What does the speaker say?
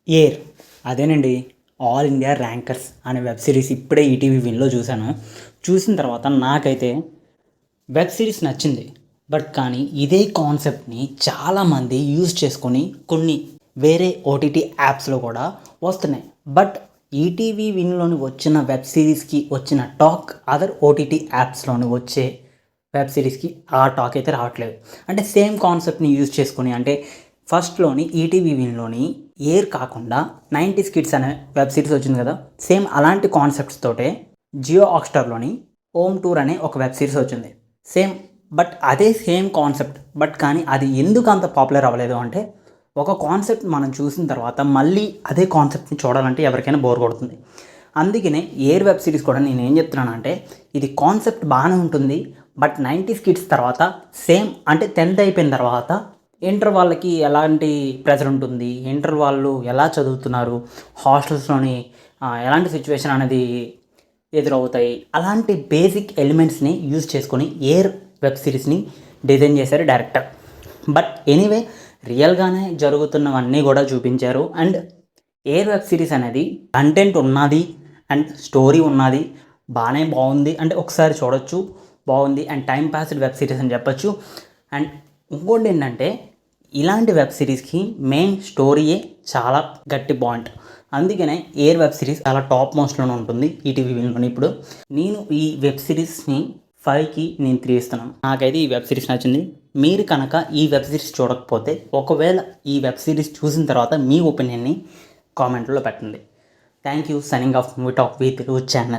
ఏర్ అదేనండి. All India rankers అనే web series ఇప్పుడే ఈటీవీ విన్‌లో చూశాను. చూసిన తర్వాత నాకైతే వెబ్ సిరీస్ నచ్చింది. బట్ కానీ ఇదే కాన్సెప్ట్‌ని చాలామంది యూజ్ చేసుకొని కొన్ని వేరే ఓటీటీ యాప్స్‌లో కూడా వస్తున్నాయి. బట్ ఈటీవీ విన్‌లోని వచ్చిన వెబ్ సిరీస్‌కి వచ్చిన టాక్ అదర్ ఓటీటీ యాప్స్‌లోని వచ్చే వెబ్ సిరీస్‌కి ఆ టాక్ అయితే రావట్లేదు. అంటే సేమ్ కాన్సెప్ట్‌ని యూజ్ చేసుకొని అంటే ఫస్ట్‌లోని ఈటీవీ విన్‌లోని ఏర్ కాకుండా 90s కిడ్స్ అనే వెబ్ సిరీస్ వచ్చింది కదా! సేమ్ అలాంటి కాన్సెప్ట్స్ తోటే జియో హాట్‌స్టార్‌లోని హోమ్ టూర్ అనే ఒక వెబ్ సిరీస్ వచ్చింది. సేమ్ బట్ అదే సేమ్ కాన్సెప్ట్. బట్ కానీ అది ఎందుకు అంత పాపులర్ అవ్వలేదు అంటే ఒక కాన్సెప్ట్ మనం చూసిన తర్వాత మళ్ళీ అదే కాన్సెప్ట్‌ని చూడాలంటే ఎవరికైనా బోర్ కొడుతుంది. అందుకనే ఏర్ వెబ్ సిరీస్ కూడా నేనేం చెప్తున్నానంటే ఇది కాన్సెప్ట్ బాగానే ఉంటుంది. బట్ 90s కిడ్స్ తర్వాత సేమ్ అంటే 10th అయిపోయిన తర్వాత ఇంటర్ వాళ్ళకి ఎలాంటి ప్రెజర్ ఉంటుంది, ఇంటర్ వాళ్ళు ఎలా చదువుతున్నారు, హాస్టల్స్‌లోని ఎలాంటి సిచ్యువేషన్ అనేది ఎదురవుతాయి, అలాంటి బేసిక్ ఎలిమెంట్స్‌ని యూజ్ చేసుకొని ఏర్ వెబ్ సిరీస్‌ని డిజైన్ చేశారు డైరెక్టర్. బట్ ఎనీవే రియల్‌గానే జరుగుతున్నవన్నీ కూడా చూపించారు. అండ్ ఎయిర్ వెబ్ సిరీస్ అనేది కంటెంట్ ఉన్నది అండ్ స్టోరీ ఉన్నది. బాగుంది అంటే ఒకసారి చూడొచ్చు, బాగుంది and time passed web series అని చెప్పొచ్చు. అండ్ ఇంకోటి ఏంటంటే ఇలాంటి వెబ్ సిరీస్కి మెయిన్ స్టోరీయే చాలా గట్టి పాయింట్. అందుకనే ఎయిర్ వెబ్ సిరీస్ చాలా టాప్ మోస్ట్లోనే ఉంటుంది ఈటీవీ విన్‌లోని. ఇప్పుడు నేను ఈ వెబ్ సిరీస్ని 5కి నేను 3 ఇస్తున్నాను. నాకైతే ఈ వెబ్ సిరీస్ నచ్చింది. మీరు కనుక ఈ వెబ్ సిరీస్ చూడకపోతే ఒకవేళ ఈ వెబ్ సిరీస్ చూసిన తర్వాత మీ ఒపీనియన్ని కామెంట్లో పెట్టండి. Thank you. Signing off movie talk with channel.